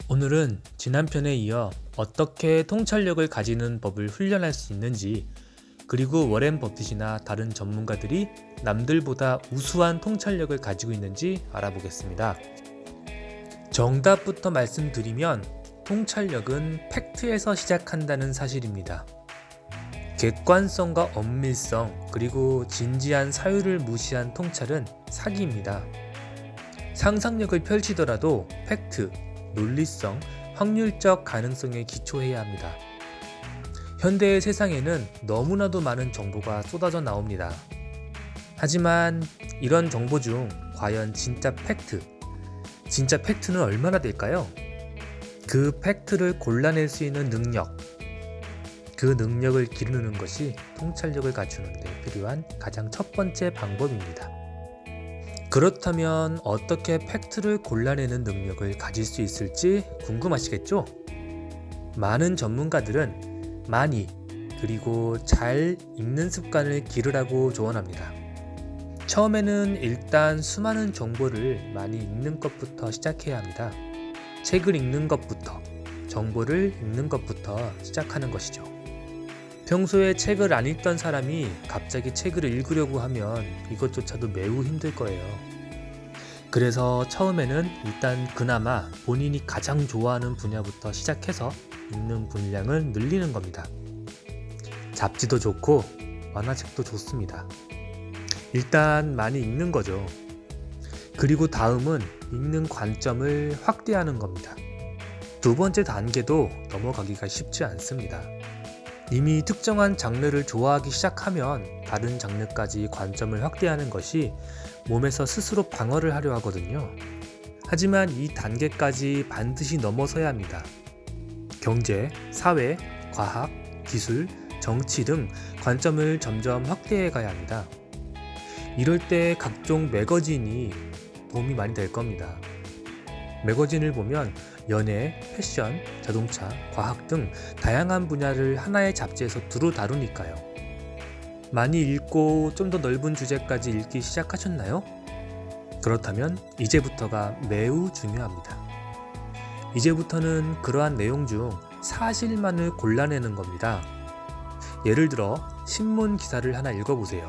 오늘은 지난 편에 이어 어떻게 통찰력을 가지는 법을 훈련할 수 있는지, 그리고 워렌 버핏이나 다른 전문가들이 남들보다 우수한 통찰력을 가지고 있는지 알아보겠습니다. 정답부터 말씀드리면 통찰력은 팩트에서 시작한다는 사실입니다. 객관성과 엄밀성, 그리고 진지한 사유를 무시한 통찰은 사기입니다. 상상력을 펼치더라도 팩트, 논리성, 확률적 가능성에 기초해야 합니다. 현대의 세상에는 너무나도 많은 정보가 쏟아져 나옵니다. 하지만 이런 정보 중 과연 진짜 팩트는 얼마나 될까요? 그 팩트를 골라낼 수 있는 능력, 그 능력을 기르는 것이 통찰력을 갖추는 데 필요한 가장 첫 번째 방법입니다. 그렇다면 어떻게 팩트를 골라내는 능력을 가질 수 있을지 궁금하시겠죠? 많은 전문가들은 많이, 그리고 잘 읽는 습관을 기르라고 조언합니다. 처음에는 일단 수많은 정보를 많이 읽는 것부터 시작해야 합니다. 책을 읽는 것부터, 정보를 읽는 것부터 시작하는 것이죠. 평소에 책을 안 읽던 사람이 갑자기 책을 읽으려고 하면 이것조차도 매우 힘들 거예요. 그래서 처음에는 일단 그나마 본인이 가장 좋아하는 분야부터 시작해서 읽는 분량을 늘리는 겁니다. 잡지도 좋고 만화책도 좋습니다. 일단 많이 읽는 거죠. 그리고 다음은 읽는 관점을 확대하는 겁니다. 두 번째 단계도 넘어가기가 쉽지 않습니다. 이미 특정한 장르를 좋아하기 시작하면 다른 장르까지 관점을 확대하는 것이 몸에서 스스로 방어를 하려 하거든요. 하지만 이 단계까지 반드시 넘어서야 합니다. 경제, 사회, 과학, 기술, 정치 등 관점을 점점 확대해 가야 합니다. 이럴 때 각종 매거진이 도움이 많이 될 겁니다. 매거진을 보면 연예, 패션, 자동차, 과학 등 다양한 분야를 하나의 잡지에서 두루 다루니까요. 많이 읽고 좀 더 넓은 주제까지 읽기 시작하셨나요? 그렇다면 이제부터가 매우 중요합니다. 이제부터는 그러한 내용 중 사실만을 골라내는 겁니다. 예를 들어 신문 기사를 하나 읽어보세요.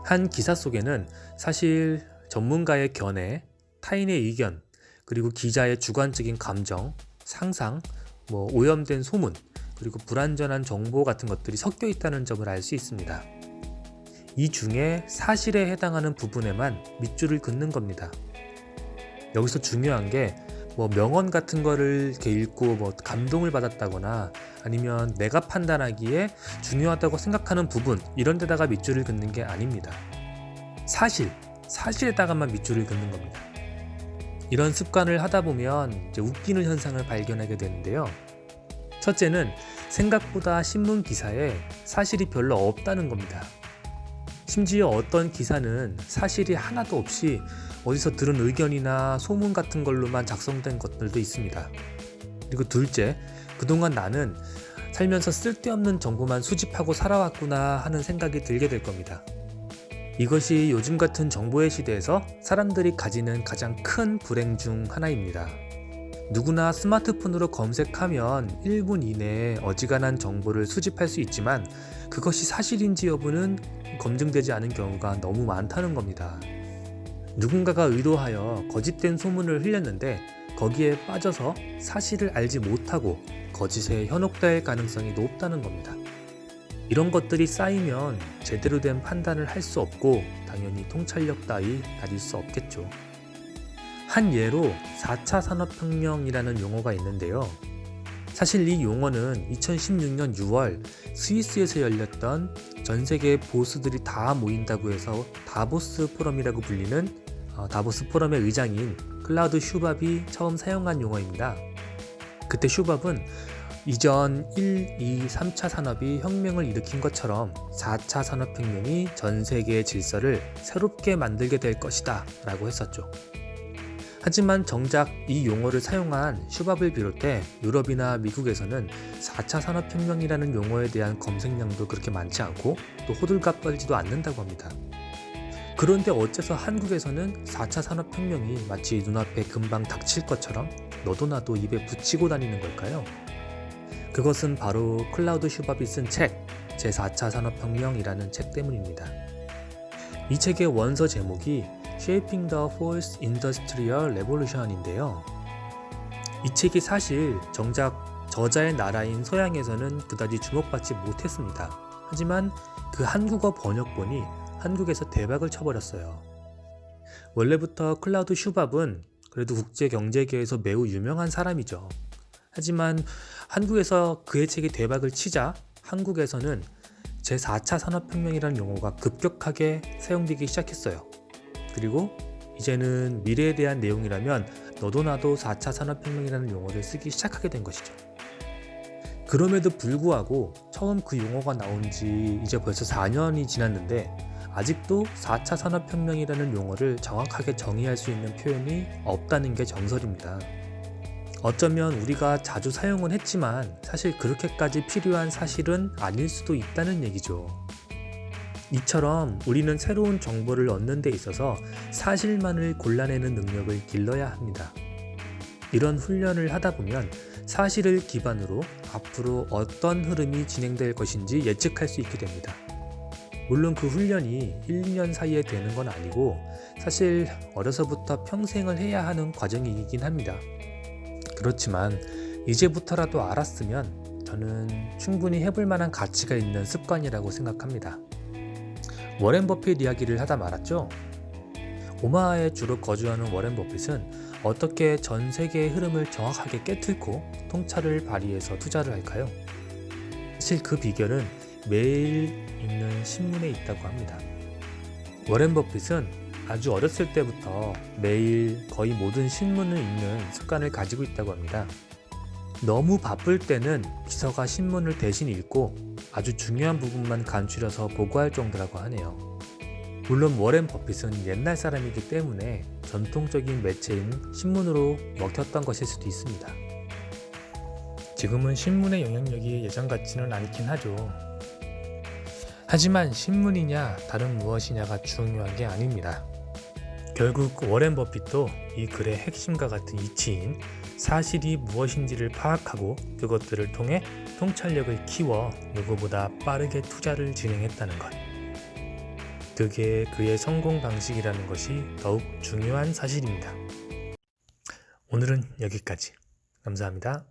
한 기사 속에는 사실, 전문가의 견해, 타인의 의견, 그리고 기자의 주관적인 감정, 상상, 오염된 소문, 그리고 불완전한 정보 같은 것들이 섞여 있다는 점을 알 수 있습니다. 이 중에 사실에 해당하는 부분에만 밑줄을 긋는 겁니다. 여기서 중요한 게 명언 같은 거를 이렇게 읽고 감동을 받았다거나 아니면 내가 판단하기에 중요하다고 생각하는 부분, 이런 데다가 밑줄을 긋는 게 아닙니다. 사실에다가만 밑줄을 긋는 겁니다. 이런 습관을 하다 보면 이제 웃기는 현상을 발견하게 되는데요. 첫째는 생각보다 신문 기사에 사실이 별로 없다는 겁니다. 심지어 어떤 기사는 사실이 하나도 없이 어디서 들은 의견이나 소문 같은 걸로만 작성된 것들도 있습니다. 그리고 둘째, 그동안 나는 살면서 쓸데없는 정보만 수집하고 살아왔구나 하는 생각이 들게 될 겁니다. 이것이 요즘 같은 정보의 시대에서 사람들이 가지는 가장 큰 불행 중 하나입니다. 누구나 스마트폰으로 검색하면 1분 이내에 어지간한 정보를 수집할 수 있지만 그것이 사실인지 여부는 검증되지 않은 경우가 너무 많다는 겁니다. 누군가가 의도하여 거짓된 소문을 흘렸는데 거기에 빠져서 사실을 알지 못하고 거짓에 현혹될 가능성이 높다는 겁니다. 이런 것들이 쌓이면 제대로 된 판단을 할 수 없고 당연히 통찰력 따위 가질 수 없겠죠. 한 예로 4차 산업혁명이라는 용어가 있는데요. 사실 이 용어는 2016년 6월 스위스에서 열렸던 전 세계 보스들이 다 모인다고 해서 다보스 포럼이라고 불리는 다보스 포럼의 의장인 클라우드 슈밥이 처음 사용한 용어입니다. 그때 슈밥은 이전 1, 2, 3차 산업이 혁명을 일으킨 것처럼 4차 산업혁명이 전 세계의 질서를 새롭게 만들게 될 것이다 라고 했었죠. 하지만 정작 이 용어를 사용한 슈밥을 비롯해 유럽이나 미국에서는 4차 산업혁명이라는 용어에 대한 검색량도 그렇게 많지 않고 또 호들갑 떨지도 않는다고 합니다. 그런데 어째서 한국에서는 4차 산업혁명이 마치 눈앞에 금방 닥칠 것처럼 너도 나도 입에 붙이고 다니는 걸까요? 그것은 바로 클라우드 슈밥이 쓴 책 제4차 산업혁명이라는 책 때문입니다. 이 책의 원서 제목이 Shaping the Fourth Industrial Revolution인데요. 이 책이 사실 정작 저자의 나라인 서양에서는 그다지 주목받지 못했습니다. 하지만 그 한국어 번역본이 한국에서 대박을 쳐버렸어요. 원래부터 클라우드 슈밥은 그래도 국제 경제계에서 매우 유명한 사람이죠. 하지만 한국에서 그의 책이 대박을 치자 한국에서는 제4차 산업혁명이라는 용어가 급격하게 사용되기 시작했어요. 그리고 이제는 미래에 대한 내용이라면 너도 나도 4차 산업혁명이라는 용어를 쓰기 시작하게 된 것이죠. 그럼에도 불구하고 처음 그 용어가 나온 지 이제 벌써 4년이 지났는데 아직도 4차 산업혁명이라는 용어를 정확하게 정의할 수 있는 표현이 없다는 게 정설입니다. 어쩌면 우리가 자주 사용은 했지만 사실 그렇게까지 필요한 사실은 아닐 수도 있다는 얘기죠. 이처럼 우리는 새로운 정보를 얻는 데 있어서 사실만을 골라내는 능력을 길러야 합니다. 이런 훈련을 하다 보면 사실을 기반으로 앞으로 어떤 흐름이 진행될 것인지 예측할 수 있게 됩니다. 물론 그 훈련이 1, 2년 사이에 되는 건 아니고 사실 어려서부터 평생을 해야 하는 과정이긴 합니다. 그렇지만 이제부터라도 알았으면 저는 충분히 해볼 만한 가치가 있는 습관이라고 생각합니다. 워렌 버핏 이야기를 하다 말았죠. 오마하에 주로 거주하는 워렌 버핏은 어떻게 전 세계의 흐름을 정확하게 깨뚫고 통찰을 발휘해서 투자를 할까요? 사실 그 비결은 매일 읽는 신문에 있다고 합니다. 워렌 버핏은 아주 어렸을 때부터 매일 거의 모든 신문을 읽는 습관을 가지고 있다고 합니다. 너무 바쁠 때는 비서가 신문을 대신 읽고 아주 중요한 부분만 간추려서 보고할 정도라고 하네요. 물론 워렌 버핏은 옛날 사람이기 때문에 전통적인 매체인 신문으로 먹혔던 것일 수도 있습니다. 지금은 신문의 영향력이 예전 같지는 않긴 하죠. 하지만 신문이냐 다른 무엇이냐가 중요한 게 아닙니다. 결국 워렌 버핏도 이 글의 핵심과 같은 이치인 사실이 무엇인지를 파악하고 그것들을 통해 통찰력을 키워 누구보다 빠르게 투자를 진행했다는 것. 그게 그의 성공 방식이라는 것이 더욱 중요한 사실입니다. 오늘은 여기까지. 감사합니다.